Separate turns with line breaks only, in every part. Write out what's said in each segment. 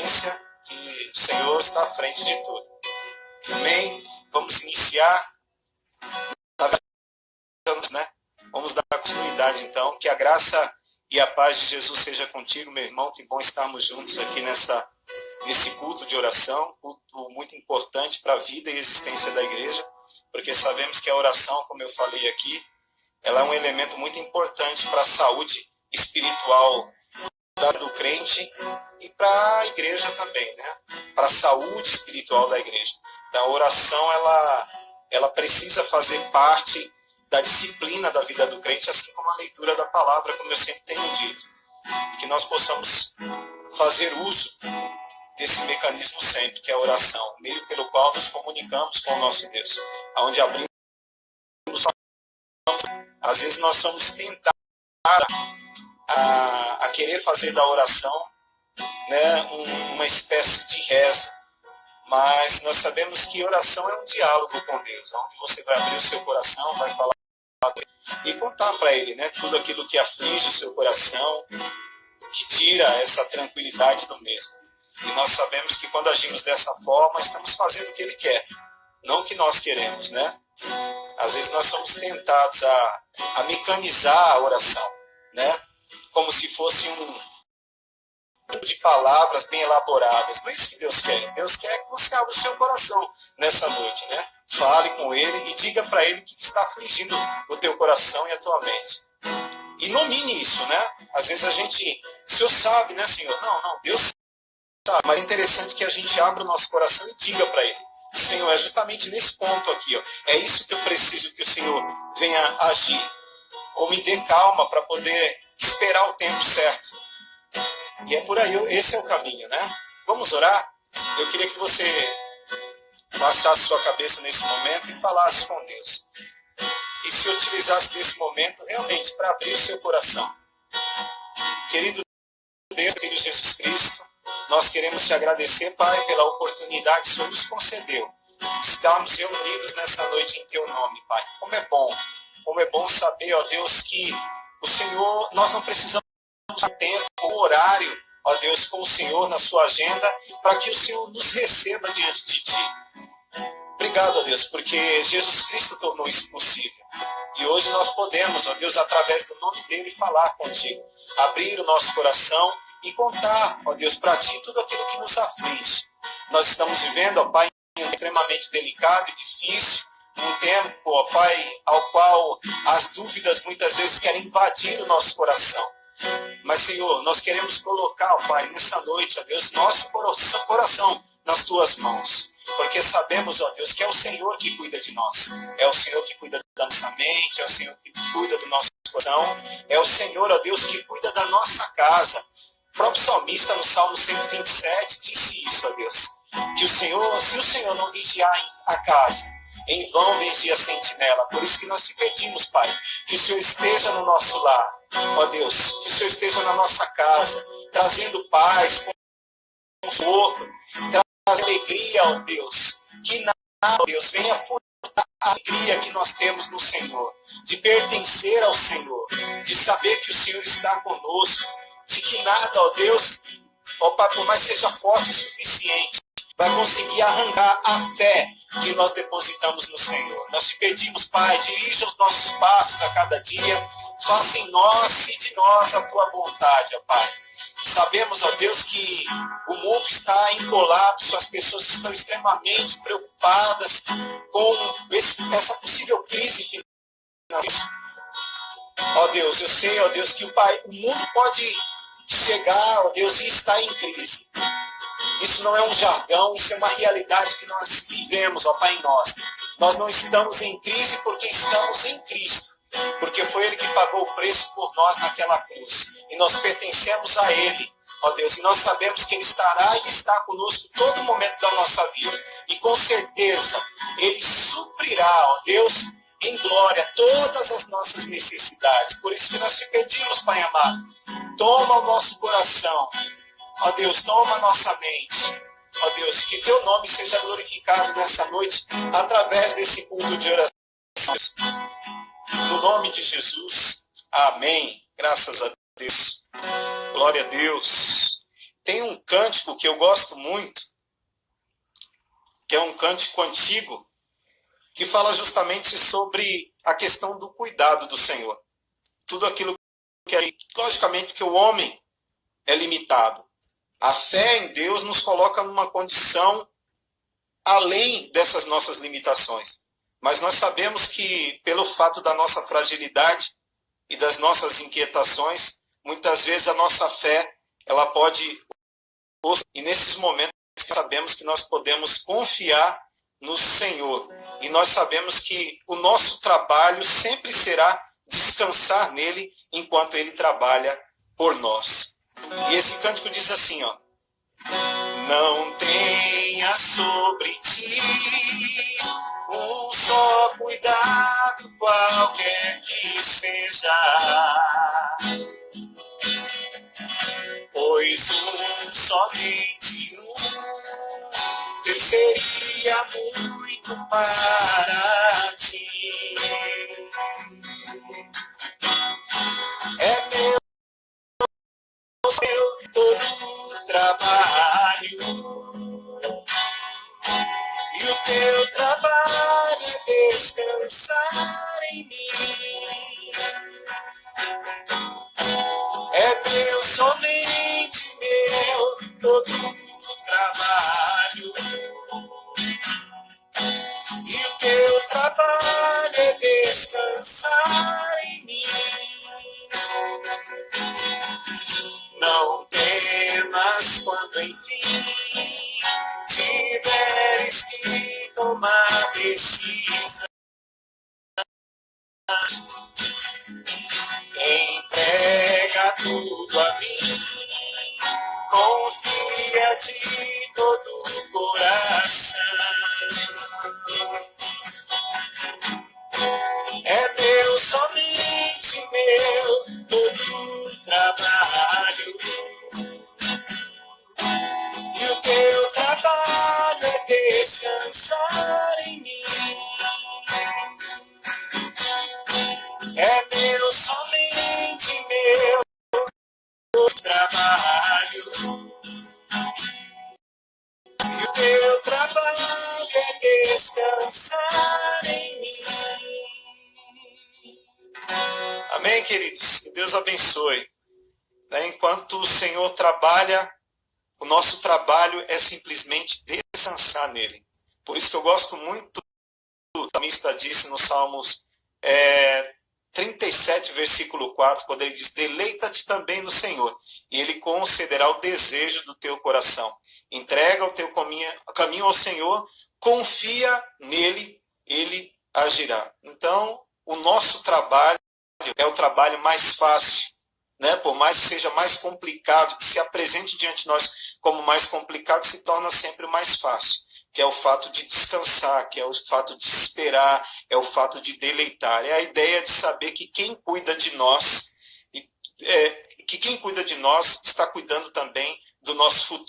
consciência que o Senhor está à frente de tudo. Amém? Vamos iniciar, né? Vamos dar continuidade então. Que a graça e a paz de Jesus seja contigo, meu irmão. Que bom estarmos juntos aqui nesse culto de oração, culto muito importante para a vida e existência da igreja, porque sabemos que a oração, como eu falei aqui, ela é um elemento muito importante para a saúde espiritual do crente e para a igreja também, né? Para a saúde espiritual da igreja. Então, a oração, ela precisa fazer parte da disciplina da vida do crente, assim como a leitura da palavra, como eu sempre tenho dito. E que nós possamos fazer uso desse mecanismo sempre, que é a oração, meio pelo qual nos comunicamos com o nosso Deus. Onde abrimos, às vezes nós somos tentados a querer fazer da oração, né, uma espécie de reza, mas nós sabemos que oração é um diálogo com Deus, onde você vai abrir o seu coração, vai falar e contar para Ele, né, tudo aquilo que aflige o seu coração, que tira essa tranquilidade do mesmo. E nós sabemos que quando agimos dessa forma, estamos fazendo o que Ele quer, não o que nós queremos, né? Às vezes nós somos tentados a mecanizar a oração, né? Como se fosse um de palavras bem elaboradas. Não é isso que Deus quer. Deus quer que você abra o seu coração nessa noite, né? Fale com Ele e diga para Ele o que está afligindo o teu coração e a tua mente. E nomine isso, né? Às vezes o Senhor sabe, né, Senhor? Não, Deus sabe. Mas é interessante que a gente abra o nosso coração e diga para Ele: Senhor, é justamente nesse ponto aqui, ó. É isso que eu preciso que o Senhor venha agir. Ou me dê calma para poder esperar o tempo certo. E é por aí, esse é o caminho, né? Vamos orar? Eu queria que você baixasse sua cabeça nesse momento e falasse com Deus. E se utilizasse desse momento realmente para abrir o seu coração. Querido Deus, querido Jesus Cristo, nós queremos te agradecer, Pai, pela oportunidade que o Senhor nos concedeu de estarmos reunidos nessa noite em teu nome, Pai. Como é bom saber, ó Deus, que o Senhor, nós não precisamos de tempo, horário, ó Deus, com o Senhor na sua agenda, para que o Senhor nos receba diante de Ti. Obrigado, ó Deus, porque Jesus Cristo tornou isso possível. E hoje nós podemos, ó Deus, através do nome dEle, falar contigo, abrir o nosso coração e contar, ó Deus, para Ti tudo aquilo que nos aflige. Nós estamos vivendo, ó Pai, um tempo extremamente delicado e difícil, um tempo, ó Pai, ao qual as dúvidas muitas vezes querem invadir o nosso coração. Mas, Senhor, nós queremos colocar, ó Pai, nessa noite, ó Deus, nosso coração nas Tuas mãos. Porque sabemos, ó Deus, que é o Senhor que cuida de nós. É o Senhor que cuida da nossa mente, é o Senhor que cuida do nosso coração. É o Senhor, ó Deus, que cuida da nossa casa. O próprio salmista, no Salmo 127, disse isso, ó Deus. Que o Senhor, se o Senhor não vigiar a casa, em vão vigia a sentinela. Por isso que nós te pedimos, Pai, que o Senhor esteja no nosso lar. Ó Deus, que o Senhor esteja na nossa casa, trazendo paz, conforto, trazendo alegria, ó Deus. Que nada, ó Deus, venha furtar a alegria que nós temos no Senhor, de pertencer ao Senhor, de saber que o Senhor está conosco, de que nada, ó Deus, ó Pai, por mais seja forte o suficiente, vai conseguir arrancar a fé que nós depositamos no Senhor. Nós te pedimos, Pai, dirija os nossos passos a cada dia, faça em nós e de nós a Tua vontade, ó Pai. Sabemos, ó Deus, que o mundo está em colapso, as pessoas estão extremamente preocupadas com essa possível crise financeira. Ó Deus, eu sei, ó Deus, que o mundo pode chegar, ó Deus, e estar em crise. Isso não é um jargão, isso é uma realidade que nós vivemos, ó Pai, em nós. Nós não estamos em crise porque estamos em Cristo, porque foi Ele que pagou o preço por nós naquela cruz. E nós pertencemos a Ele, ó Deus, e nós sabemos que Ele estará e está conosco todo momento da nossa vida. E com certeza, Ele suprirá, ó Deus, em glória todas as nossas necessidades. Por isso que nós te pedimos, Pai amado, toma o nosso coração, ó Deus, toma a nossa mente. Ó Deus, que Teu nome seja glorificado nessa noite através desse culto de oração. No nome de Jesus, amém. Graças a Deus. Glória a Deus. tem um cântico que eu gosto muito, que é um cântico antigo, que fala justamente sobre a questão do cuidado do Senhor. Tudo aquilo que é, logicamente, que o homem é limitado. A fé em Deus nos coloca numa condição além dessas nossas limitações. Mas nós sabemos que, pelo fato da nossa fragilidade e das nossas inquietações, muitas vezes a nossa fé, ela pode... E nesses momentos sabemos que nós podemos confiar no Senhor. E nós sabemos que o nosso trabalho sempre será descansar nele enquanto ele trabalha por nós. E esse cântico diz assim, ó: não tenha sobre ti um só cuidado, qualquer que seja, pois somente seria muito para ti. É meu todo trabalho, e o teu trabalho é descansar em mim. É meu, somente meu, todo trabalho, e o teu trabalho é descansar em mim. Não temas quando enfim tiveres que tomar decisão. Entrega tudo a mim, confia de todo o coração. É meu, somente meu, todo o trabalho, e o teu trabalho é descansar em mim. É meu, somente meu, o trabalho, e o teu trabalho é descansar em mim. Amém, queridos? Que Deus abençoe. Enquanto o Senhor trabalha, o nosso trabalho é simplesmente descansar nele. Por isso que eu gosto muito do que o salmista disse no Salmos 37, versículo 4, quando ele diz: deleita-te também no Senhor, e ele concederá o desejo do teu coração. Entrega o teu caminho ao Senhor, confia nele, ele agirá. Então, o nosso trabalho é o trabalho mais fácil, né? Por mais que seja mais complicado, que se apresente diante de nós como mais complicado, se torna sempre mais fácil, que é o fato de descansar, que é o fato de esperar, é o fato de deleitar. É a ideia de saber que quem cuida de nós, está cuidando também do nosso futuro.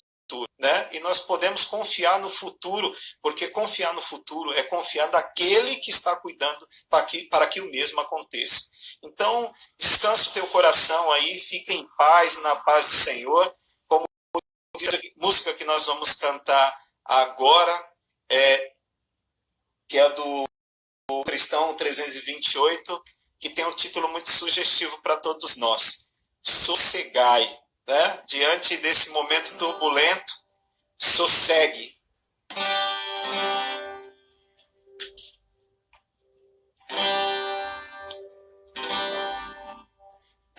Né? E nós podemos confiar no futuro, porque confiar no futuro é confiar naquele que está cuidando para que o mesmo aconteça. Então, descansa o teu coração aí, fica em paz, na paz do Senhor. Como diz a música que nós vamos cantar agora, que é do Cristão 328, que tem um título muito sugestivo para todos nós: sossegai. Né? Diante desse momento turbulento, sossegue.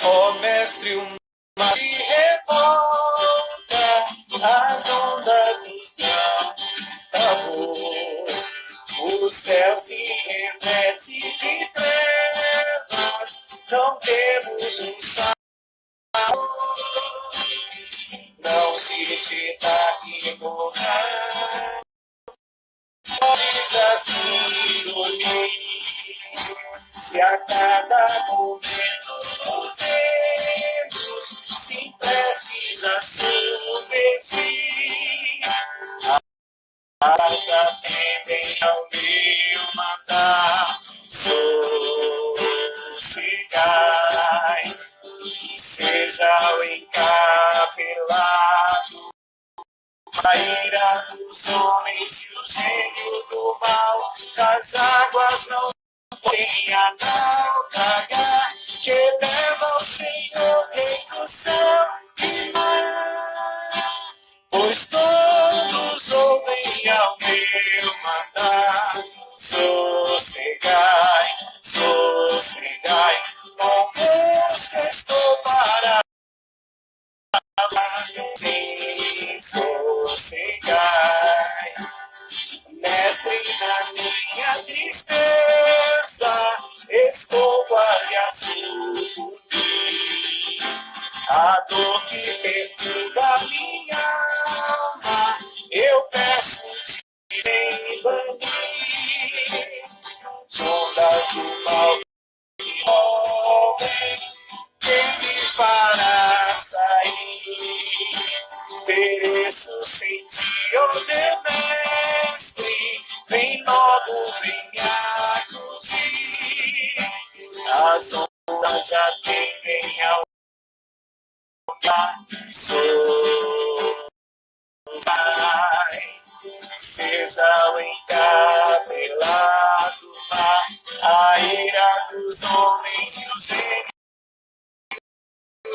Ó Mestre, o mar se revolta, as ondas nos dão pavor, o céu se reveste de trevas, não temos um sabor. Não se te dá que morrer, podes assim dormir, se a cada momento nos vemos, se prestes assim obedecer, as atendem ao meu mandar, sossegai. Seja o encapelado A ira dos homens e o gênio do mal, das águas não podem a naufragar, que leva o Senhor Rei do céu e mar. Pois todos ouvem ao meu mandar, sossegai, sossegai, convosco estou para sim, sossegai. Mestre, na minha tristeza, estou quase a sucumbir. A dor que perturba minha alma, eu peço de me banir. Ondas do mal que movem, quem me fará sair? Pereço sem ti, ó meu mestre, vem logo, vem acudir. As ondas já tendem ao mar, sou Pai, seja o encabelado mar, a ira dos homens e os gênios.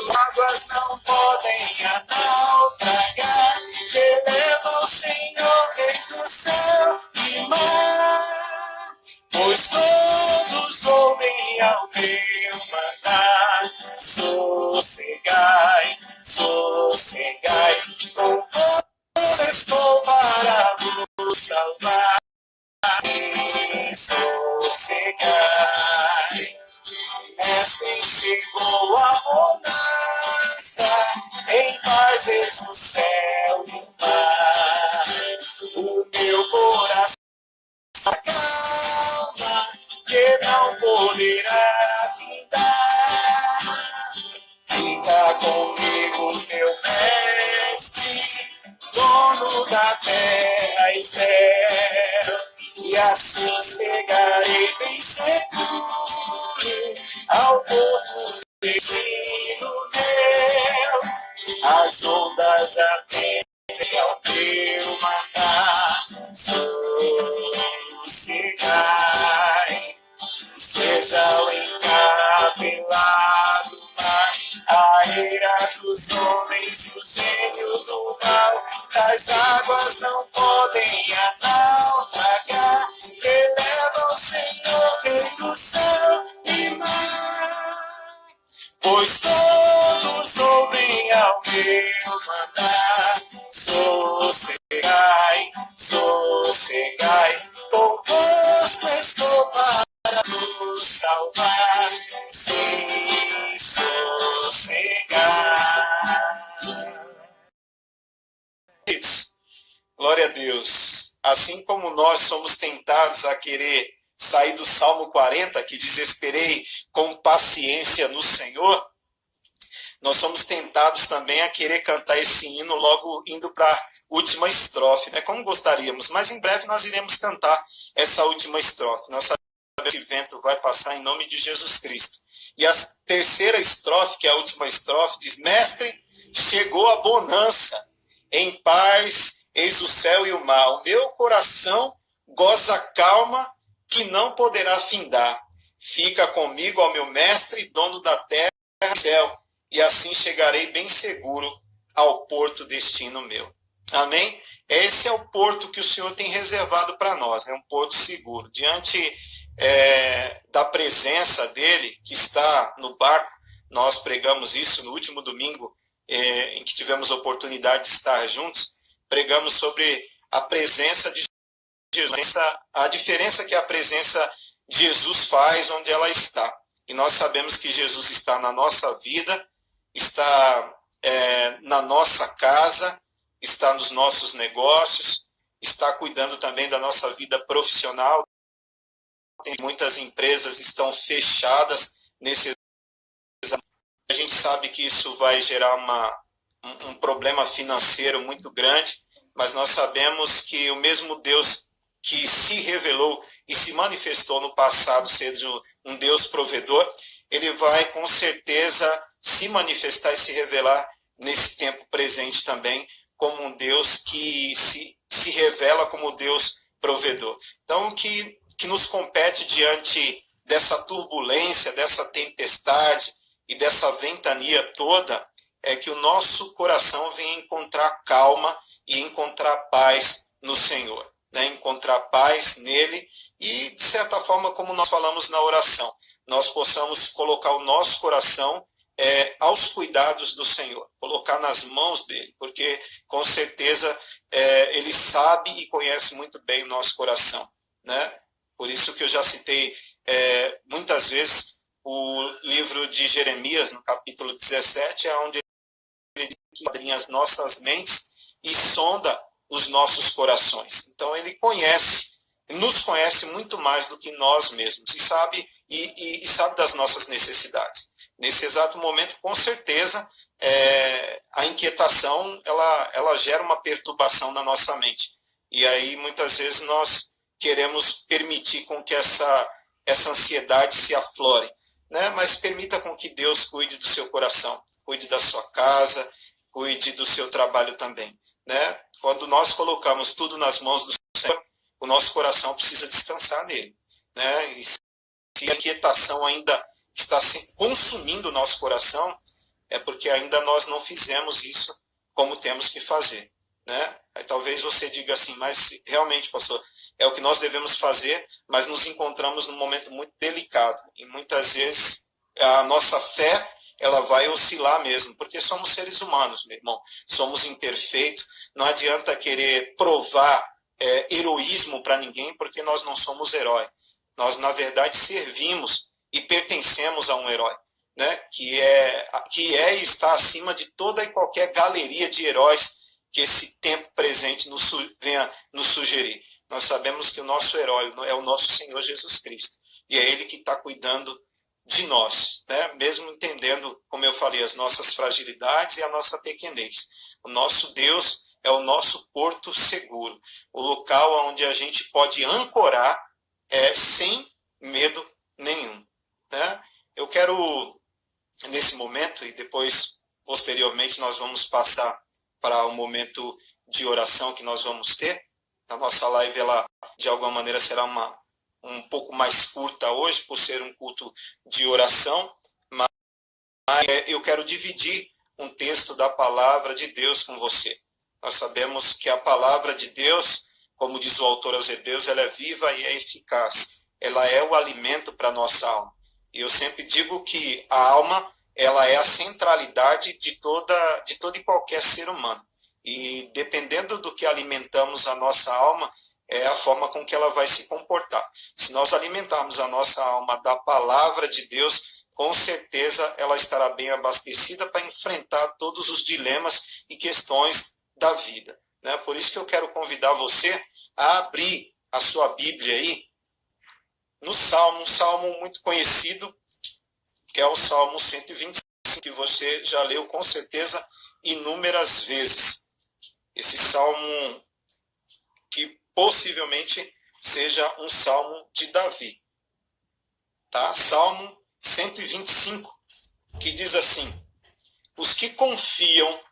Águas não podem a naufragar, que leva o Senhor Rei do céu e mar. Pois todos ouvem ao meu mandar, sossegai, sossegai, convosco estou para vos salvar. Sossegai. Mestre, chegou a bonança, em paz eis o céu e o mar. O meu coração calma, que não poderá findar. Fica comigo, meu mestre, dono da terra e céu, e assim chegarei bem seguro ao porto destino meu. As ondas atendem ao teu mandar, sossegai, seja o encabelado mar, a ira dos homens e o gênio do mal, das águas não podem a naufragar, que leva o Senhor Rei do céu e mar. Pois todos ouvem ao meu mandar, sossegai, sossegai, convosco estou para nos salvar, sim, sossegai. Glória a Deus. Assim como nós somos tentados a querer sair do Salmo 40, que diz: esperei com paciência no Senhor, nós somos tentados também a querer cantar esse hino logo indo para a última estrofe, né? Como gostaríamos, mas em breve nós iremos cantar essa última estrofe. Nós sabemos que esse vento vai passar em nome de Jesus Cristo. E a terceira estrofe, que é a última estrofe, diz: mestre, chegou a bonança, em paz eis o céu e o mar. O meu coração goza calma, que não poderá findar. Fica comigo, ó meu mestre, dono da terra e céu, e assim chegarei bem seguro ao porto destino meu. Amém? Esse é o porto que o Senhor tem reservado para nós, é um porto seguro. Diante da presença dele, que está no barco, nós pregamos isso no último domingo, em que tivemos a oportunidade de estar juntos, pregamos sobre a presença de Jesus, a diferença que a presença de Jesus faz onde ela está. E nós sabemos que Jesus está na nossa vida, está na nossa casa, está nos nossos negócios, está cuidando também da nossa vida profissional. Muitas empresas estão fechadas nesse. A gente sabe que isso vai gerar um problema financeiro muito grande, mas nós sabemos que o mesmo Deus que se revelou e se manifestou no passado, sendo um Deus provedor, ele vai com certeza se manifestar e se revelar nesse tempo presente também, como um Deus que se revela como Deus provedor. Então, que nos compete diante dessa turbulência, dessa tempestade e dessa ventania toda, é que o nosso coração venha encontrar calma e encontrar paz no Senhor, né? Encontrar paz nele e, de certa forma, como nós falamos na oração, nós possamos colocar o nosso coração aos cuidados do Senhor, colocar nas mãos dele, porque com certeza ele sabe e conhece muito bem o nosso coração, né? Por isso que eu já citei muitas vezes o livro de Jeremias, no capítulo 17, é onde ele esquadrinha as nossas mentes e sonda os nossos corações. Então ele nos conhece muito mais do que nós mesmos e sabe das nossas necessidades. Nesse exato momento, com certeza, a inquietação ela gera uma perturbação na nossa mente. E aí, muitas vezes, nós queremos permitir com que essa ansiedade se aflore, né? Mas permita com que Deus cuide do seu coração, cuide da sua casa, cuide do seu trabalho também, né? Quando nós colocamos tudo nas mãos do Senhor, o nosso coração precisa descansar nele, né? E se a inquietação ainda está consumindo o nosso coração, é porque ainda nós não fizemos isso como temos que fazer, né? Aí talvez você diga assim, mas realmente, pastor, é o que nós devemos fazer, mas nos encontramos num momento muito delicado, e muitas vezes a nossa fé, ela vai oscilar mesmo, porque somos seres humanos, meu irmão, somos imperfeitos, não adianta querer provar heroísmo para ninguém, porque nós não somos herói, nós na verdade servimos e pertencemos a um herói, né? que é e está acima de toda e qualquer galeria de heróis que esse tempo presente venha nos sugerir. Nós sabemos que o nosso herói é o nosso Senhor Jesus Cristo, e é Ele que está cuidando de nós, né? Mesmo entendendo, como eu falei, as nossas fragilidades e a nossa pequenez. O nosso Deus é o nosso porto seguro, o local onde a gente pode ancorar sem medo nenhum, né? Eu quero, nesse momento, e depois, posteriormente, nós vamos passar para o momento de oração que nós vamos ter. A nossa live, ela, de alguma maneira, será um pouco mais curta hoje, por ser um culto de oração, mas eu quero dividir um texto da palavra de Deus com você. Nós sabemos que a palavra de Deus, como diz o autor aos Hebreus, ela é viva e é eficaz. Ela é o alimento para a nossa alma. E eu sempre digo que a alma, ela é a centralidade de todo e qualquer ser humano. E dependendo do que alimentamos a nossa alma, é a forma com que ela vai se comportar. Se nós alimentarmos a nossa alma da palavra de Deus, com certeza ela estará bem abastecida para enfrentar todos os dilemas e questões da vida, né? Por isso que eu quero convidar você a abrir a sua Bíblia aí, no Salmo, um salmo muito conhecido, que é o Salmo 125, que você já leu com certeza inúmeras vezes. Esse salmo que possivelmente seja um salmo de Davi. Tá? Salmo 125, que diz assim: os que confiam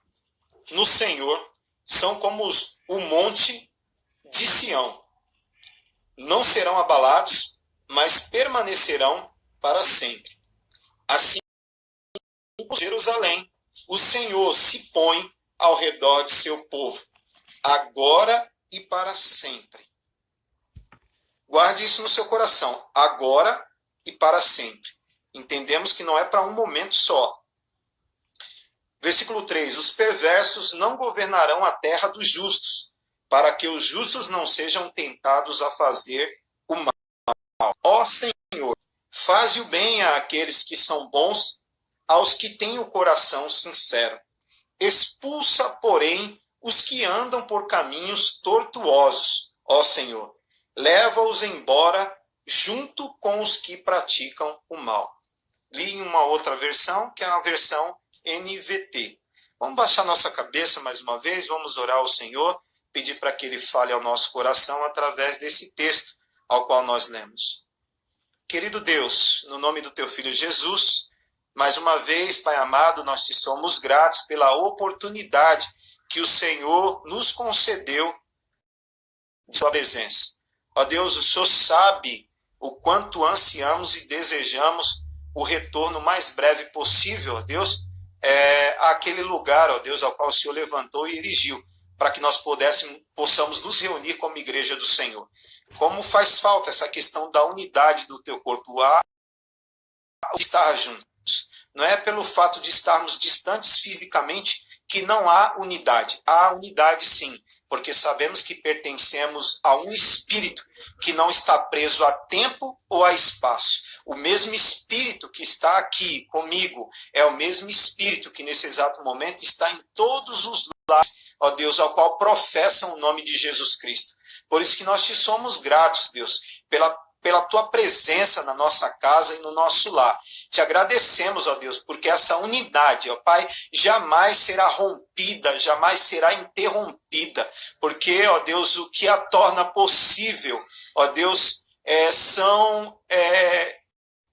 no Senhor são como o monte de Sião. Não serão abalados, mas permanecerão para sempre. Assim, Jerusalém, o Senhor se põe ao redor de seu povo, agora e para sempre. Guarde isso no seu coração, agora e para sempre. Entendemos que não é para um momento só. Versículo 3: os perversos não governarão a terra dos justos, para que os justos não sejam tentados a fazer o mal. Ó Senhor, faze o bem àqueles que são bons, aos que têm o coração sincero. Expulsa, porém, os que andam por caminhos tortuosos, ó Senhor. Leva-os embora junto com os que praticam o mal. Li em uma outra versão, que é a versão NVT. Vamos baixar nossa cabeça mais uma vez, vamos orar ao Senhor, pedir para que Ele fale ao nosso coração através desse texto ao qual nós lemos. Querido Deus, no nome do Teu Filho Jesus, mais uma vez, Pai amado, nós te somos gratos pela oportunidade que o Senhor nos concedeu de sua presença. Ó Deus, o Senhor sabe o quanto ansiamos e desejamos o retorno mais breve possível, ó Deus, àquele lugar, ó Deus, ao qual o Senhor levantou e erigiu, para que nós possamos nos reunir como igreja do Senhor. Como faz falta essa questão da unidade do teu corpo, estar juntos. Não é pelo fato de estarmos distantes fisicamente que não há unidade. Há unidade sim, porque sabemos que pertencemos a um espírito que não está preso a tempo ou a espaço. O mesmo espírito que está aqui comigo é o mesmo espírito que nesse exato momento está em todos os lares, ó Deus, ao qual professam o nome de Jesus Cristo. Por isso que nós te somos gratos, Deus, pela tua presença na nossa casa e no nosso lar. Te agradecemos, ó Deus, porque essa unidade, ó Pai, jamais será rompida, jamais será interrompida, porque, ó Deus, o que a torna possível, ó Deus, são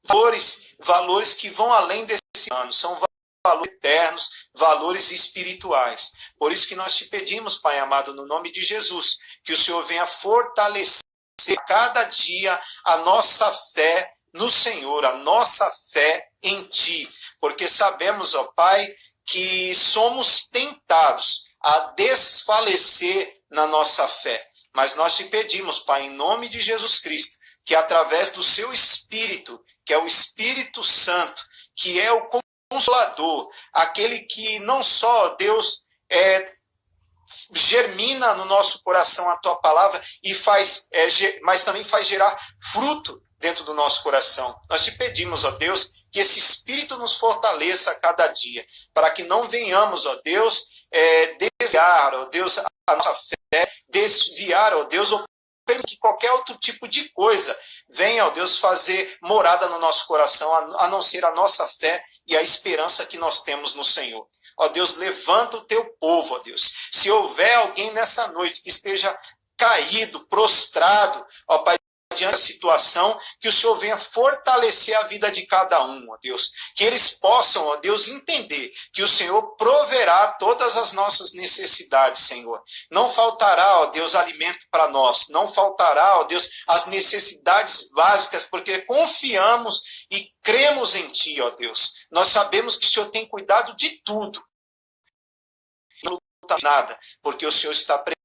valores que vão além desse ano, são valores eternos, valores espirituais. Por isso que nós te pedimos, Pai amado, no nome de Jesus, que o Senhor venha fortalecer a cada dia a nossa fé no Senhor, a nossa fé em Ti, porque sabemos, ó Pai, que somos tentados a desfalecer na nossa fé. Mas nós te pedimos, Pai, em nome de Jesus Cristo, que através do Seu Espírito, que é o Espírito Santo, que é o Consolador, aquele que não só, Deus, germina no nosso coração a Tua palavra e mas também faz gerar fruto dentro do nosso coração. Nós te pedimos, ó Deus, que esse Espírito nos fortaleça a cada dia, para que não venhamos, ó Deus, desviar, ó Deus, a nossa fé, desviar, ó Deus, ou permitir que qualquer outro tipo de coisa venha, ó Deus, fazer morada no nosso coração, a não ser a nossa fé e a esperança que nós temos no Senhor. Ó Deus, levanta o teu povo, ó Deus. Se houver alguém nessa noite que esteja caído, prostrado, ó Pai, diante da situação, que o Senhor venha fortalecer a vida de cada um, ó Deus. Que eles possam, ó Deus, entender que o Senhor proverá todas as nossas necessidades, Senhor. Não faltará, ó Deus, alimento para nós. Não faltará, ó Deus, as necessidades básicas, porque confiamos e cremos em Ti, ó Deus. Nós sabemos que o Senhor tem cuidado de tudo. Não falta nada, porque o Senhor está presente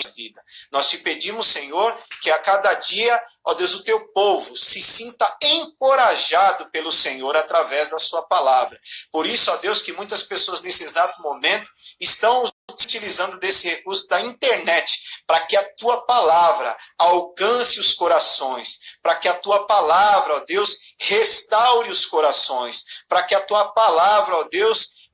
na vida. Nós te pedimos, Senhor, que a cada dia, ó Deus, o teu povo se sinta encorajado pelo Senhor através da sua palavra. Por isso, ó Deus, que muitas pessoas nesse exato momento estão utilizando desse recurso da internet para que a tua palavra alcance os corações, para que a tua palavra, ó Deus, restaure os corações, para que a tua palavra, ó Deus,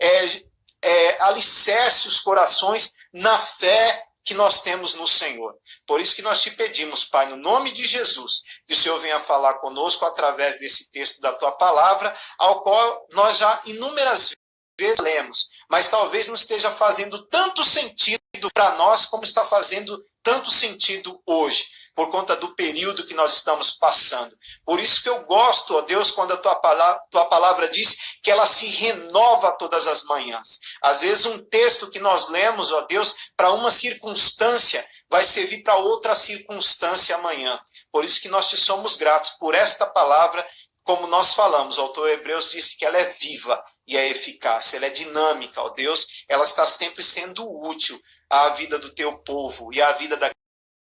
alicerce os corações na fé que nós temos no Senhor. Por isso que nós te pedimos, Pai, no nome de Jesus, que o Senhor venha falar conosco através desse texto da tua palavra, ao qual nós já inúmeras vezes lemos, mas talvez não esteja fazendo tanto sentido para nós como está fazendo tanto sentido hoje, por conta do período que nós estamos passando. Por isso que eu gosto, ó Deus, quando a tua palavra diz que ela se renova todas as manhãs. Às vezes um texto que nós lemos, ó Deus, para uma circunstância, vai servir para outra circunstância amanhã. Por isso que nós te somos gratos por esta palavra. Como nós falamos, o autor Hebreus disse que ela é viva e é eficaz, ela é dinâmica, ó Deus, ela está sempre sendo útil à vida do teu povo e à vida daqueles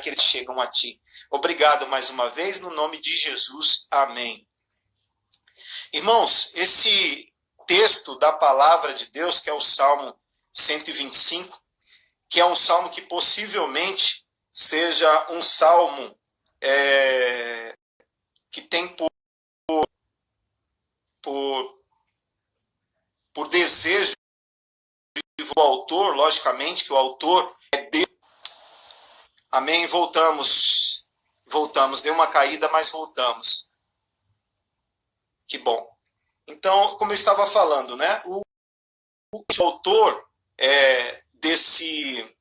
que chegam a ti. Obrigado mais uma vez, no nome de Jesus. Amém. Irmãos, esse texto da palavra de Deus, que é o Salmo 125, que é um salmo que possivelmente seja um salmo que tem por desejo do autor, logicamente que o autor é Deus. Amém, voltamos, deu uma caída, mas voltamos. Que bom. Então, como eu estava falando, né, o autor desse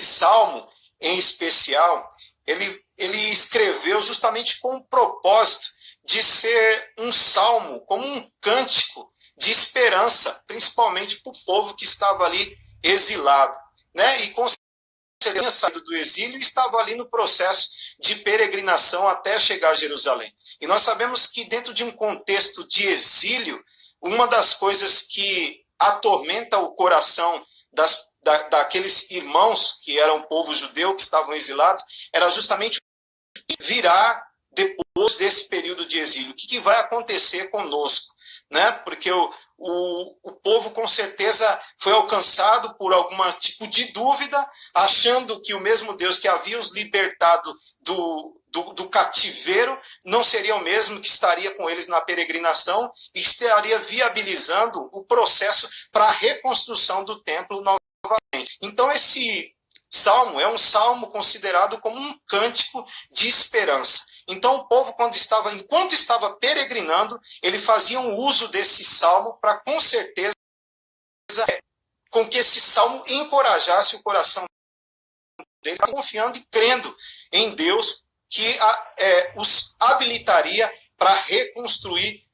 salmo em especial, ele escreveu justamente com o propósito de ser um salmo, como um cântico de esperança, principalmente para o povo que estava ali exilado, né? E com certeza tinha saído do exílio e estava ali no processo de peregrinação até chegar a Jerusalém. E nós sabemos que dentro de um contexto de exílio, uma das coisas que atormenta o coração daqueles irmãos que eram povo judeu, que estavam exilados, era justamente virar depois desse período de exílio. O que vai acontecer conosco? Né? Porque o povo com certeza foi alcançado por algum tipo de dúvida, achando que o mesmo Deus que havia os libertado do cativeiro não seria o mesmo que estaria com eles na peregrinação e estaria viabilizando o processo para a reconstrução do templo novamente. Então esse salmo é um salmo considerado como um cântico de esperança. Então o povo, enquanto estava peregrinando, ele fazia um uso desse salmo para, com certeza, com que esse salmo encorajasse o coração dele, confiando e crendo em Deus que os habilitaria para reconstruir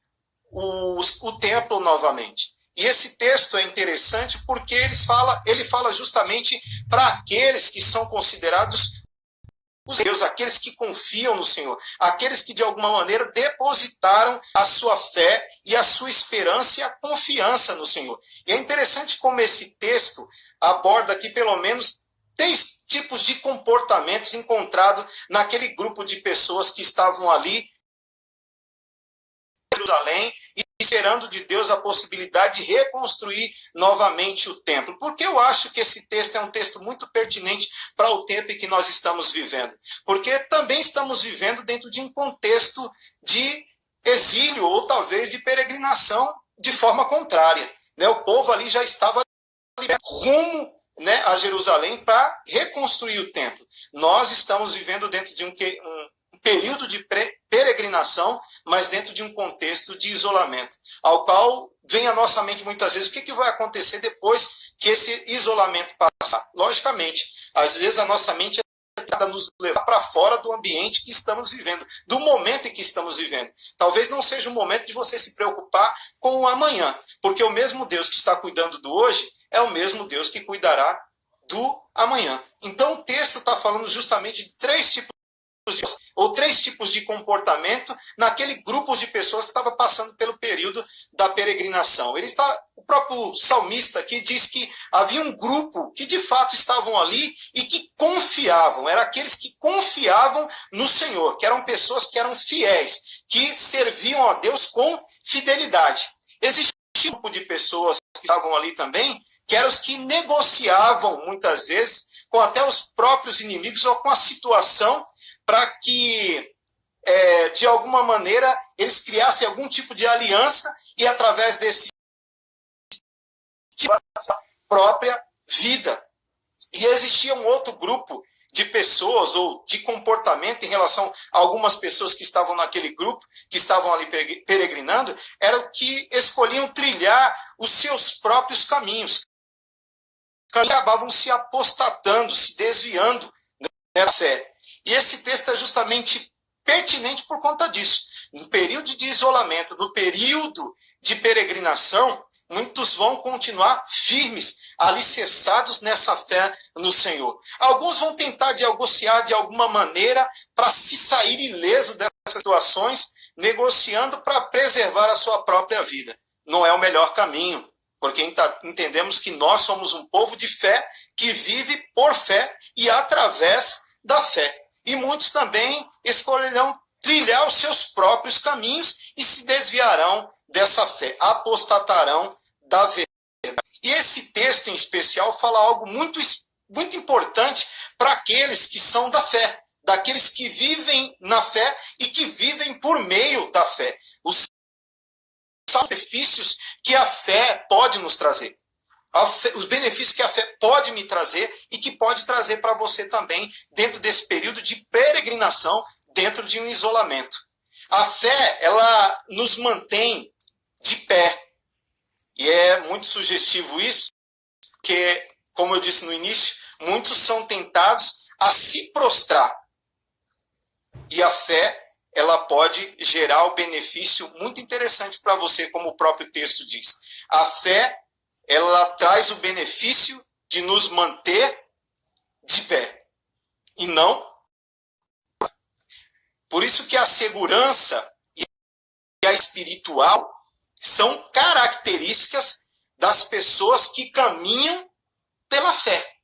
o templo novamente. E esse texto é interessante porque ele fala justamente para aqueles que são considerados os Deus, aqueles que confiam no Senhor, aqueles que de alguma maneira depositaram a sua fé e a sua esperança e a confiança no Senhor. E é interessante como esse texto aborda aqui pelo menos 3 tipos de comportamentos encontrados naquele grupo de pessoas que estavam ali em Jerusalém e esperando de Deus a possibilidade de reconstruir novamente o templo. Porque eu acho que esse texto é um texto muito pertinente para o tempo em que nós estamos vivendo. Porque também estamos vivendo dentro de um contexto de exílio ou talvez de peregrinação de forma contrária. Né? O povo ali já estava rumo, né, a Jerusalém para reconstruir o templo. Nós estamos vivendo dentro de um período de peregrinação, mas dentro de um contexto de isolamento, ao qual vem à nossa mente muitas vezes o que vai acontecer depois que esse isolamento passar. Logicamente, às vezes a nossa mente é tentada nos levar para fora do ambiente que estamos vivendo, do momento em que estamos vivendo. Talvez não seja o momento de você se preocupar com o amanhã, porque o mesmo Deus que está cuidando do hoje é o mesmo Deus que cuidará do amanhã. Então o texto está falando justamente de 3 tipos de comportamento naquele grupo de pessoas que estava passando pelo período da peregrinação. O próprio salmista aqui diz que havia um grupo que de fato estavam ali e que confiavam, eram aqueles que confiavam no Senhor, que eram pessoas que eram fiéis, que serviam a Deus com fidelidade. Existia um grupo de pessoas que estavam ali também, que eram os que negociavam muitas vezes com até os próprios inimigos ou com a situação para que, de alguma maneira, eles criassem algum tipo de aliança e, através desse a própria vida. E existia um outro grupo de pessoas ou de comportamento em relação a algumas pessoas que estavam naquele grupo, que estavam ali peregrinando, eram que escolhiam trilhar os seus próprios caminhos. Acabavam se apostatando, se desviando da fé. E esse texto é justamente pertinente por conta disso. No período de isolamento, no período de peregrinação, muitos vão continuar firmes, alicerçados nessa fé no Senhor. Alguns vão tentar negociar de alguma maneira para se sair ileso dessas situações, negociando para preservar a sua própria vida. Não é o melhor caminho, porque entendemos que nós somos um povo de fé que vive por fé e através da fé. E muitos também escolherão trilhar os seus próprios caminhos e se desviarão dessa fé, apostatarão da verdade. E esse texto em especial fala algo muito, muito importante para aqueles que são da fé, daqueles que vivem na fé e que vivem por meio da fé. Os benefícios que a fé pode nos trazer. Os benefícios que a fé pode me trazer e que pode trazer para você também dentro desse período de peregrinação, dentro de um isolamento. A fé, ela nos mantém de pé. E é muito sugestivo isso, porque, como eu disse no início, muitos são tentados a se prostrar. E a fé, ela pode gerar o benefício muito interessante para você, como o próprio texto diz. A fé, ela traz o benefício de nos manter de pé. E não. Por isso que a segurança e a espiritual são características das pessoas que caminham pela fé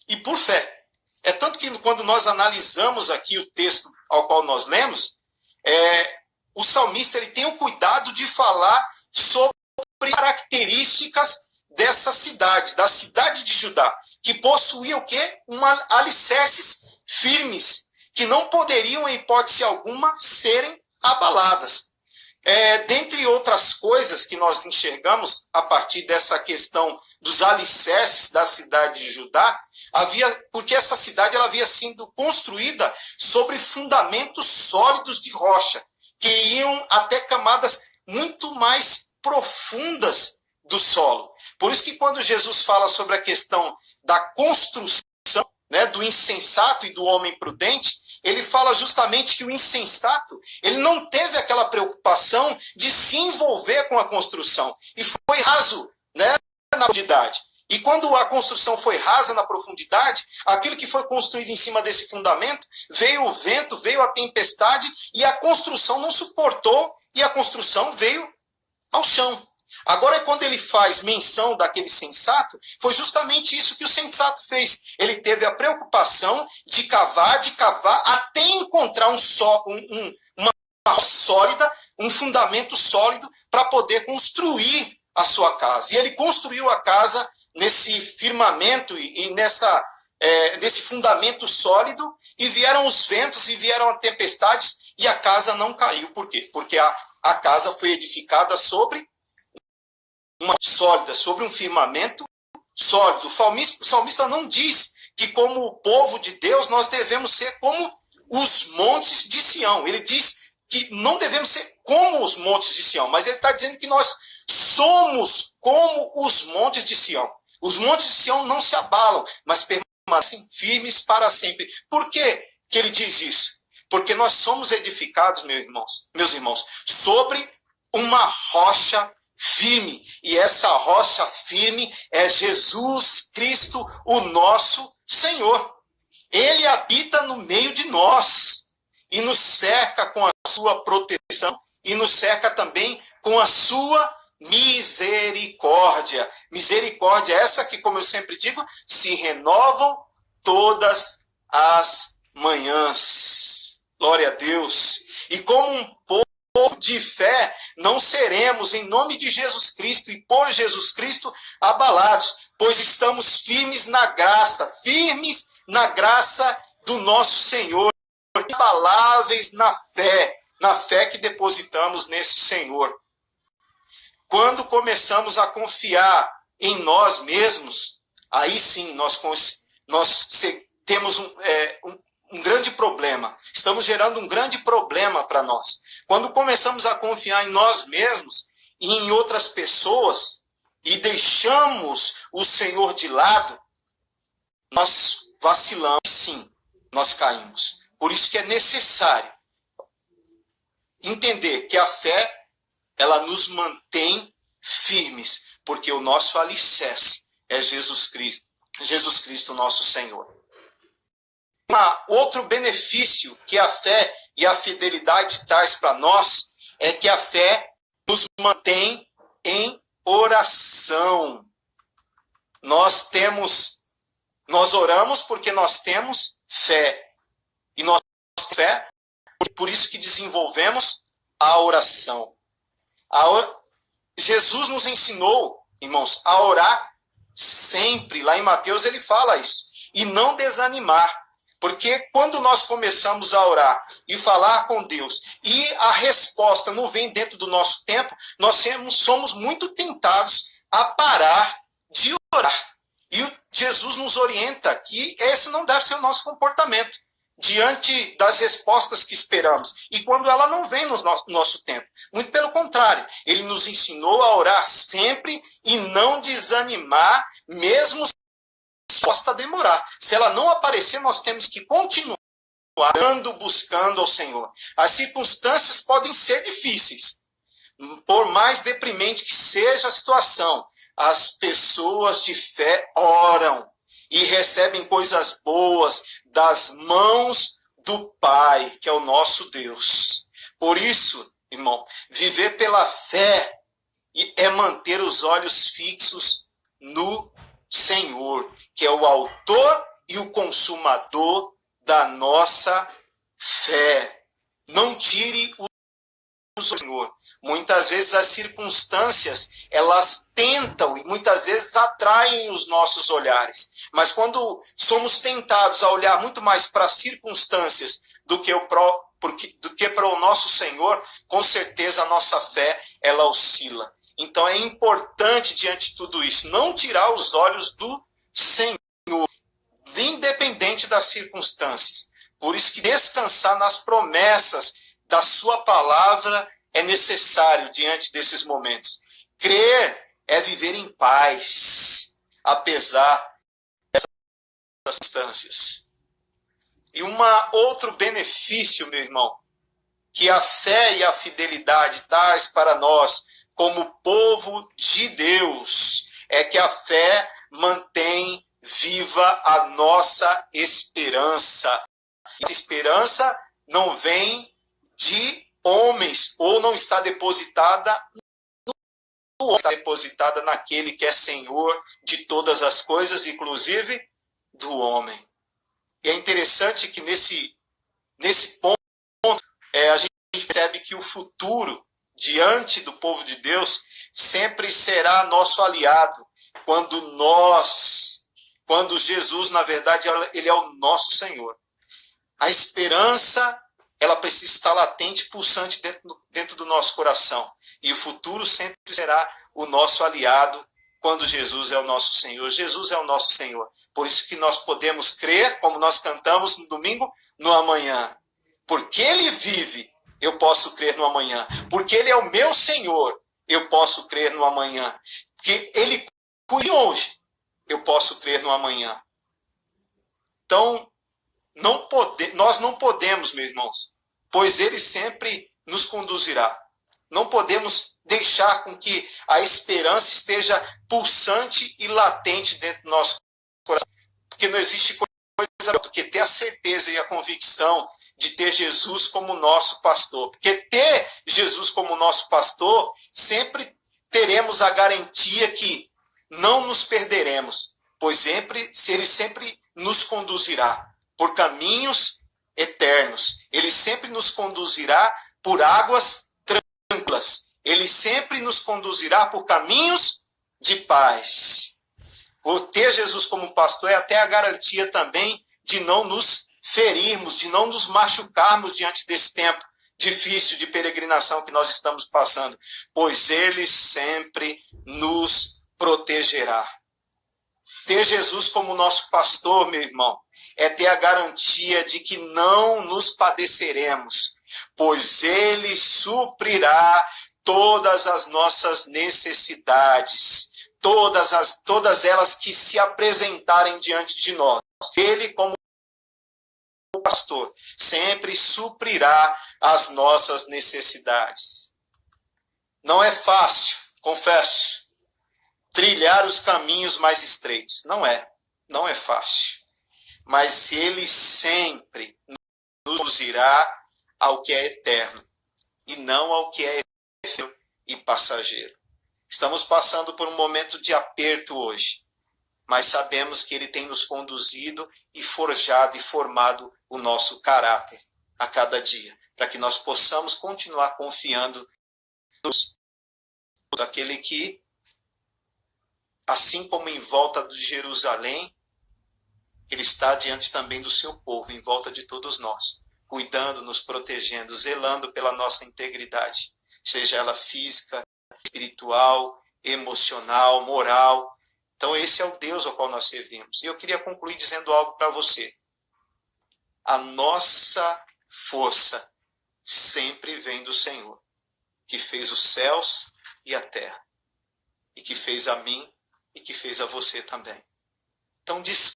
e por fé. É tanto que quando nós analisamos aqui o texto ao qual nós lemos, o salmista ele tem o cuidado de falar sobre características dessa cidade, da cidade de Judá, que possuía o quê? Alicerces firmes, que não poderiam, em hipótese alguma, serem abaladas. Dentre outras coisas que nós enxergamos a partir dessa questão dos alicerces da cidade de Judá, porque essa cidade ela havia sido construída sobre fundamentos sólidos de rocha, que iam até camadas muito mais profundas do solo. Por isso que quando Jesus fala sobre a questão da construção, né, do insensato e do homem prudente, ele fala justamente que o insensato, ele não teve aquela preocupação de se envolver com a construção. E foi raso, né, na profundidade. E quando a construção foi rasa na profundidade, aquilo que foi construído em cima desse fundamento, veio o vento, veio a tempestade, e a construção não suportou, e a construção veio ao chão. Agora, quando ele faz menção daquele sensato, foi justamente isso que o sensato fez. Ele teve a preocupação de cavar, até encontrar uma rocha sólida, um fundamento sólido, para poder construir a sua casa. E ele construiu a casa nesse firmamento e nesse fundamento sólido, e vieram os ventos e vieram as tempestades, e a casa não caiu. Por quê? Porque a casa foi edificada sobre sobre um firmamento sólido. O salmista não diz que, como o povo de Deus, nós devemos ser como os montes de Sião. Ele diz que não devemos ser como os montes de Sião, mas ele está dizendo que nós somos como os montes de Sião. Os montes de Sião não se abalam, mas permanecem firmes para sempre. Por que ele diz isso? Porque nós somos edificados, meus irmãos, sobre uma rocha firme. E essa rocha firme é Jesus Cristo, o nosso Senhor. Ele habita no meio de nós e nos cerca com a sua proteção e nos cerca também com a sua misericórdia. Misericórdia essa que, como eu sempre digo, se renovam todas as manhãs. Glória a Deus. E como um povo de fé, não seremos, em nome de Jesus Cristo e por Jesus Cristo, abalados, pois estamos firmes na graça do nosso Senhor, inabaláveis na fé que depositamos nesse Senhor. Quando começamos a confiar em nós mesmos, aí sim nós temos um grande problema. Estamos gerando um grande problema para nós. Quando começamos a confiar em nós mesmos e em outras pessoas e deixamos o Senhor de lado, nós vacilamos, sim, nós caímos. Por isso que é necessário entender que a fé, ela nos mantém firmes, porque o nosso alicerce é Jesus Cristo, nosso Senhor. Outro benefício que a fé e a fidelidade traz para nós é que a fé nos mantém em oração. Nós oramos porque nós temos fé. E nós temos fé, por isso que desenvolvemos a oração. Jesus nos ensinou, irmãos, a orar sempre. Lá em Mateus ele fala isso. E não desanimar. Porque quando nós começamos a orar e falar com Deus e a resposta não vem dentro do nosso tempo, nós somos muito tentados a parar de orar. E Jesus nos orienta que esse não deve ser o nosso comportamento diante das respostas que esperamos. E quando ela não vem no nosso tempo. Muito pelo contrário, ele nos ensinou a orar sempre e não desanimar, mesmo se a resposta demorar. Se ela não aparecer, nós temos que continuar buscando ao Senhor. As circunstâncias podem ser difíceis. Por mais deprimente que seja a situação, as pessoas de fé oram. e recebem coisas boas das mãos do Pai, que é o nosso Deus. Por isso, irmão, viver pela fé é manter os olhos fixos no Senhor, que é o autor e o consumador da nossa fé. Não tire o Senhor. Muitas vezes as circunstâncias, elas tentam e muitas vezes atraem os nossos olhares. Mas quando somos tentados a olhar muito mais para as circunstâncias do que para o nosso Senhor, com certeza a nossa fé, ela oscila. Então é importante, diante de tudo isso, não tirar os olhos do Senhor, independente das circunstâncias. Por isso que descansar nas promessas da sua palavra é necessário diante desses momentos. Crer é viver em paz, apesar dessas circunstâncias. E outro benefício, meu irmão, que a fé e a fidelidade traz para nós, como povo de Deus, é que a fé mantém viva a nossa esperança. E a esperança não vem de homens, ou não está depositada no homem, está depositada naquele que é Senhor de todas as coisas, inclusive do homem. E é interessante que nesse ponto a gente percebe que o futuro diante do povo de Deus sempre será nosso aliado, quando Jesus, na verdade, ele é o nosso Senhor. A esperança, ela precisa estar latente, pulsante dentro do nosso coração. E o futuro sempre será o nosso aliado quando Jesus é o nosso Senhor. Jesus é o nosso Senhor. Por isso que nós podemos crer, como nós cantamos no domingo, no amanhã. Porque Ele vive, eu posso crer no amanhã. Porque Ele é o meu Senhor, eu posso crer no amanhã. Porque Ele cuida hoje, eu posso crer no amanhã. Então, nós não podemos, meus irmãos, pois Ele sempre nos conduzirá. Não podemos deixar com que a esperança esteja pulsante e latente dentro do nosso coração. Porque não existe coisa do que ter a certeza e a convicção de ter Jesus como nosso pastor. Porque ter Jesus como nosso pastor, sempre teremos a garantia que não nos perderemos, pois Ele sempre nos conduzirá por caminhos eternos. Ele sempre nos conduzirá por águas tranquilas. Ele sempre nos conduzirá por caminhos de paz. Por ter Jesus como pastor é até a garantia também de não nos ferirmos, de não nos machucarmos diante desse tempo difícil de peregrinação que nós estamos passando, pois Ele sempre nos protegerá. Ter Jesus como nosso pastor, meu irmão, é ter a garantia de que não nos padeceremos, pois Ele suprirá todas as nossas necessidades, todas elas que se apresentarem diante de nós. Ele, como pastor, sempre suprirá as nossas necessidades. Não é fácil, confesso, trilhar os caminhos mais estreitos. Não é fácil. Mas Ele sempre nos conduzirá ao que é eterno e não ao que é efêmero e passageiro. Estamos passando por um momento de aperto hoje, mas sabemos que Ele tem nos conduzido e forjado e formado o nosso caráter a cada dia, para que nós possamos continuar confiando naquele que, assim como em volta de Jerusalém, Ele está diante também do seu povo, em volta de todos nós, cuidando, nos protegendo, zelando pela nossa integridade, seja ela física, espiritual, emocional, moral. Então esse é o Deus ao qual nós servimos. E eu queria concluir dizendo algo para você. A nossa força sempre vem do Senhor, que fez os céus e a terra, e que fez a mim e que fez a você também. Então descanse.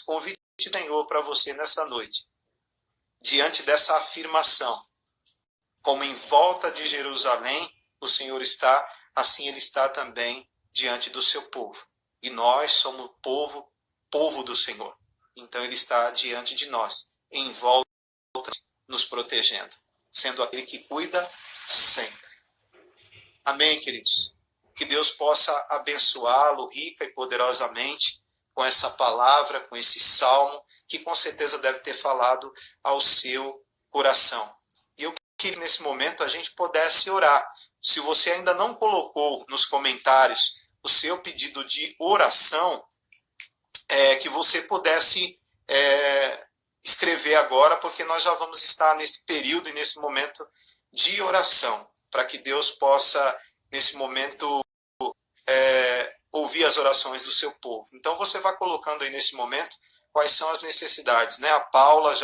Convite do Senhor para você nessa noite, diante dessa afirmação, como em volta de Jerusalém o Senhor está, assim Ele está também diante do seu povo. E nós somos povo povo do Senhor. Então ele está diante de nós, em volta, nos protegendo, sendo aquele que cuida sempre. Amém, queridos? Que Deus possa abençoá-lo rica e poderosamente com essa palavra, com esse salmo, que com certeza deve ter falado ao seu coração. E eu queria que nesse momento a gente pudesse orar. Se você ainda não colocou nos comentários o seu pedido de oração, que você pudesse escrever agora, porque nós já vamos estar nesse período e nesse momento de oração, para que Deus possa, nesse momento, ouvir as orações do seu povo. Então você vai colocando aí nesse momento quais são as necessidades, né? A Paula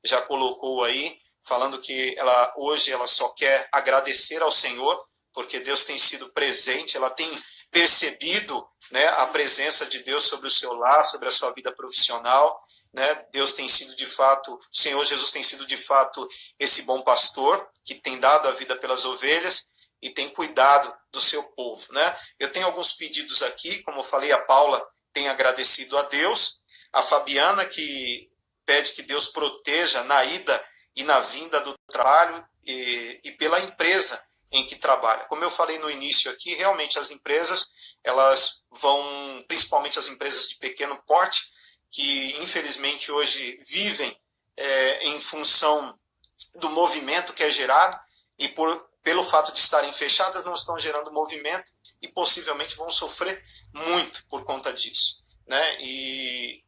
já colocou aí, falando que hoje ela só quer agradecer ao Senhor, porque Deus tem sido presente, ela tem percebido, né, a presença de Deus sobre o seu lar, sobre a sua vida profissional, né? Deus tem sido de fato, o Senhor Jesus tem sido de fato esse bom pastor que tem dado a vida pelas ovelhas e tem cuidado do seu povo, né? Eu tenho alguns pedidos aqui, como eu falei, a Paula tem agradecido a Deus, a Fabiana que pede que Deus proteja na ida e na vinda do trabalho e pela empresa em que trabalha. Como eu falei no início aqui, realmente as empresas, elas vão, principalmente as empresas de pequeno porte, que infelizmente hoje vivem em função do movimento que é gerado e pelo fato de estarem fechadas não estão gerando movimento e possivelmente vão sofrer muito por conta disso, né? E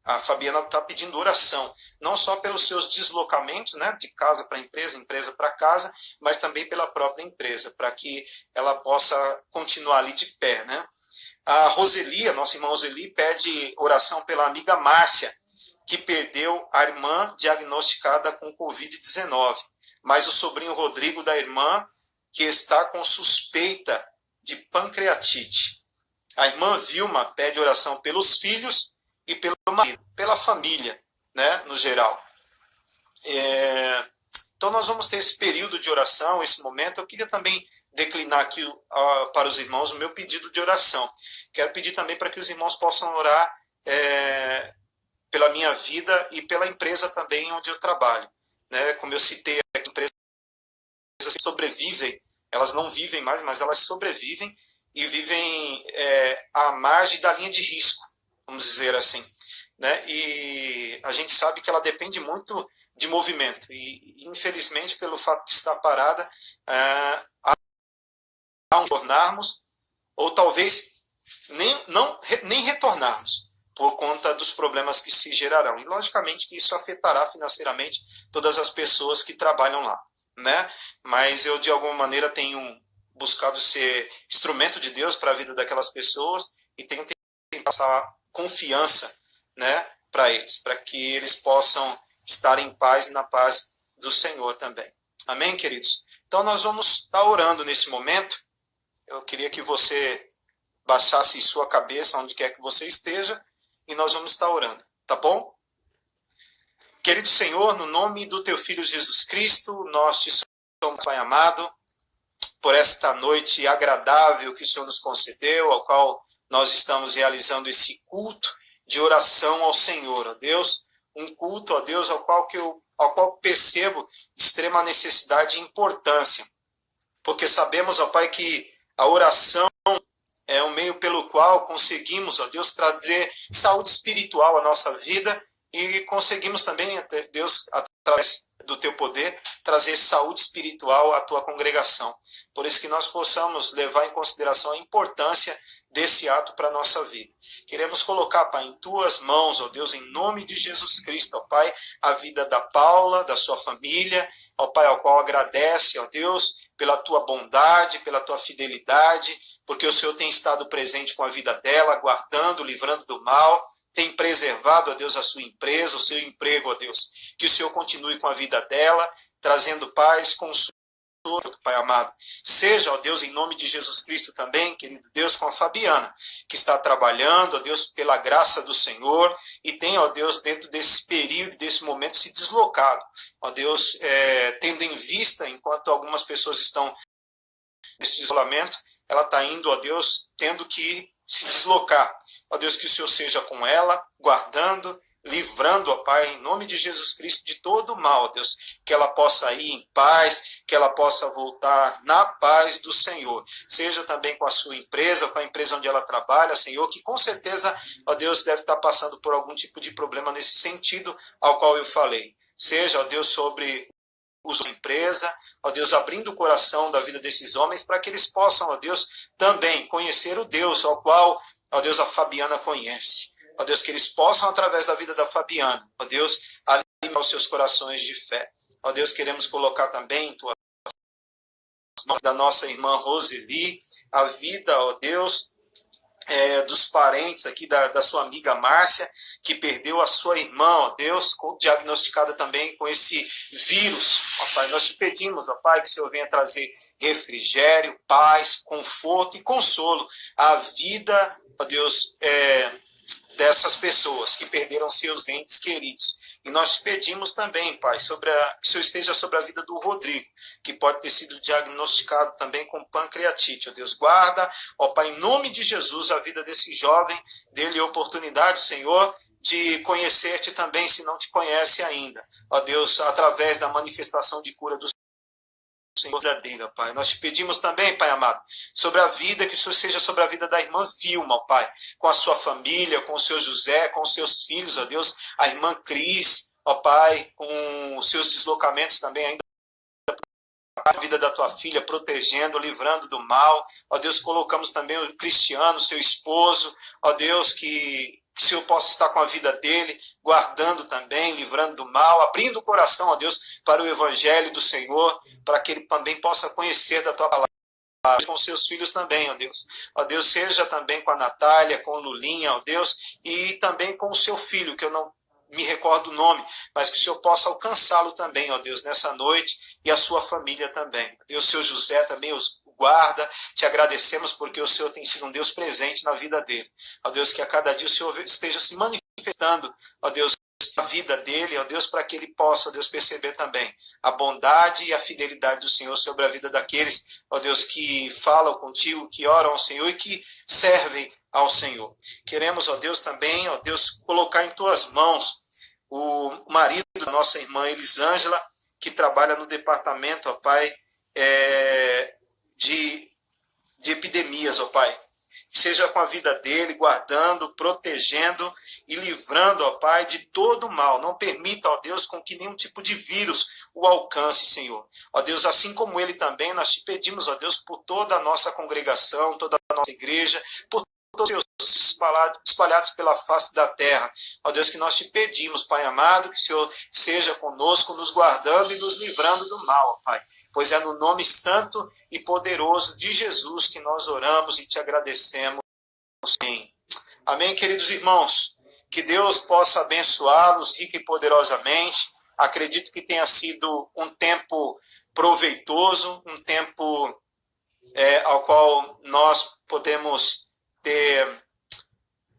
a Fabiana está pedindo oração, não só pelos seus deslocamentos, né, de casa para empresa para casa, mas também pela própria empresa, para que ela possa continuar ali de pé, né? A Roseli, a nossa irmã Roseli, pede oração pela amiga Márcia, que perdeu a irmã diagnosticada com Covid-19, mas o sobrinho Rodrigo da irmã, que está com suspeita de pancreatite. A irmã Vilma pede oração pelos filhos e pelo marido, pela família, né, no geral. Então nós vamos ter esse período de oração, esse momento. Eu queria também declinar aqui para os irmãos o meu pedido de oração. Quero pedir também para que os irmãos possam orar pela minha vida e pela empresa também onde eu trabalho, né? Como eu citei, empresas sobrevivem, elas não vivem mais, mas elas sobrevivem e vivem à margem da linha de risco, vamos dizer assim, né? E a gente sabe que ela depende muito de movimento e infelizmente pelo fato de estar parada, a retornarmos ou talvez nem retornarmos por conta dos problemas que se gerarão. E logicamente que isso afetará financeiramente todas as pessoas que trabalham lá, né? Mas eu de alguma maneira tenho buscado ser instrumento de Deus para a vida daquelas pessoas e tenho tentado passar confiança, né, para eles, para que eles possam estar em paz e na paz do Senhor também. Amém, queridos? Então nós vamos estar orando nesse momento. Eu queria que você baixasse sua cabeça onde quer que você esteja e nós vamos estar orando, tá bom? Querido Senhor, no nome do Teu Filho Jesus Cristo, nós te somos, Pai amado, por esta noite agradável que o Senhor nos concedeu, ao qual nós estamos realizando esse culto de oração ao Senhor, ó Deus, um culto, ó Deus, ao qual percebo extrema necessidade e importância, porque sabemos, ó Pai, que a oração é o meio pelo qual conseguimos, ó Deus, trazer saúde espiritual à nossa vida e conseguimos também, Deus, através do Teu poder, trazer saúde espiritual à Tua congregação. Por isso que nós possamos levar em consideração a importância desse ato para a nossa vida. Queremos colocar, Pai, em Tuas mãos, ó Deus, em nome de Jesus Cristo, ó Pai, a vida da Paula, da sua família, ó Pai, ao qual agradece, ó Deus, pela Tua bondade, pela Tua fidelidade, porque o Senhor tem estado presente com a vida dela, guardando, livrando do mal, tem preservado, ó Deus, a sua empresa, o seu emprego, ó Deus. Que o Senhor continue com a vida dela, trazendo paz, consolo, Pai amado. Seja, ó Deus, em nome de Jesus Cristo também, querido Deus, com a Fabiana, que está trabalhando, ó Deus, pela graça do Senhor, e tem, ó Deus, dentro desse período, desse momento, se deslocado. Ó Deus, tendo em vista, enquanto algumas pessoas estão nesse isolamento, ela está indo, ó Deus, tendo que se deslocar. ó Deus, que o Senhor seja com ela, guardando, livrando, ó Pai, em nome de Jesus Cristo, de todo o mal, ó Deus, que ela possa ir em paz, que ela possa voltar na paz do Senhor, seja também com a sua empresa, com a empresa onde ela trabalha, Senhor, que com certeza, ó Deus, deve estar passando por algum tipo de problema nesse sentido ao qual eu falei, seja, ó Deus, sobre uso da empresa, ó Deus, abrindo o coração da vida desses homens, para que eles possam, ó Deus, também conhecer o Deus ao qual, ó Deus, a Fabiana conhece. Ó Deus, que eles possam, através da vida da Fabiana, ó Deus, alimentar os seus corações de fé. Ó Deus, queremos colocar também em tuas mãos da nossa irmã Roseli, a vida, ó Deus, dos parentes aqui, da sua amiga Márcia, que perdeu a sua irmã, ó Deus, diagnosticada também com esse vírus. Ó Pai, nós te pedimos, ó Pai, que o Senhor venha trazer refrigério, paz, conforto e consolo à vida, ó Deus, dessas pessoas que perderam seus entes queridos. E nós te pedimos também, Pai, que o Senhor esteja sobre a vida do Rodrigo, que pode ter sido diagnosticado também com pancreatite. Ó Deus, guarda, ó Pai, em nome de Jesus, a vida desse jovem, dê-lhe oportunidade, Senhor, de conhecer-te também, se não te conhece ainda. Ó Deus, através da manifestação de cura do Senhor verdadeira, Pai. Nós te pedimos também, Pai amado, sobre a vida, que isso seja sobre a vida da irmã Vilma, Pai, com a sua família, com o seu José, com os seus filhos, ó Deus, a irmã Cris, ó Pai, com os seus deslocamentos também ainda, a vida da tua filha, protegendo, livrando do mal, ó Deus, colocamos também o Cristiano, seu esposo, ó Deus, que o Senhor possa estar com a vida dele, guardando também, livrando do mal, abrindo o coração, ó Deus, para o evangelho do Senhor, para que ele também possa conhecer da tua palavra, com seus filhos também, ó Deus. Ó Deus, seja também com a Natália, com o Lulinha, ó Deus, e também com o seu filho, que eu não me recordo o nome, mas que o Senhor possa alcançá-lo também, ó Deus, nessa noite, e a sua família também. Deus, seu José também os guarda, te agradecemos porque o Senhor tem sido um Deus presente na vida dele. Ó Deus, que a cada dia o Senhor esteja se manifestando, ó Deus, a vida dele, ó Deus, para que ele possa, ó Deus, perceber também a bondade e a fidelidade do Senhor sobre a vida daqueles, ó Deus, que falam contigo, que oram ao Senhor e que servem ao Senhor. Queremos, ó Deus, também, ó Deus, colocar em tuas mãos o marido da nossa irmã Elisângela, que trabalha no departamento, ó Pai, de epidemias, ó Pai. Seja com a vida dele, guardando, protegendo e livrando, ó Pai, de todo o mal. Não permita, ó Deus, com que nenhum tipo de vírus o alcance, Senhor. Ó Deus, assim como ele também, nós te pedimos, ó Deus, por toda a nossa congregação, toda a nossa igreja, por todos os seus espalhados pela face da terra. Ó Deus, que nós te pedimos, Pai amado, que o Senhor seja conosco, nos guardando e nos livrando do mal, ó Pai. Pois é no nome santo e poderoso de Jesus que nós oramos e te agradecemos. Amém. Amém, queridos irmãos. Que Deus possa abençoá-los rica e poderosamente. Acredito que tenha sido um tempo proveitoso, um tempo ao qual nós podemos ter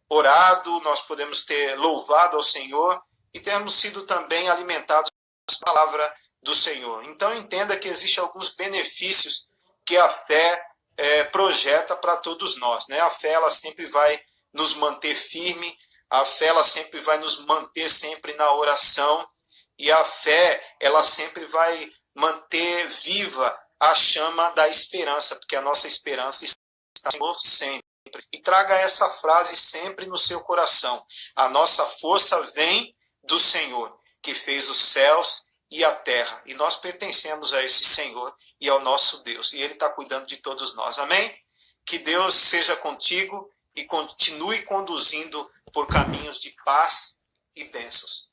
orado, nós podemos ter louvado ao Senhor e temos sido também alimentados pela palavra do Senhor. Então entenda que existem alguns benefícios que a fé projeta para todos nós, né? A fé ela sempre vai nos manter firme, a fé ela sempre vai nos manter sempre na oração e a fé ela sempre vai manter viva a chama da esperança, porque a nossa esperança está no Senhor sempre. E traga essa frase sempre no seu coração: a nossa força vem do Senhor, que fez os céus e a terra, e nós pertencemos a esse Senhor e ao nosso Deus, e Ele está cuidando de todos nós, amém? Que Deus seja contigo e continue conduzindo por caminhos de paz e bênçãos.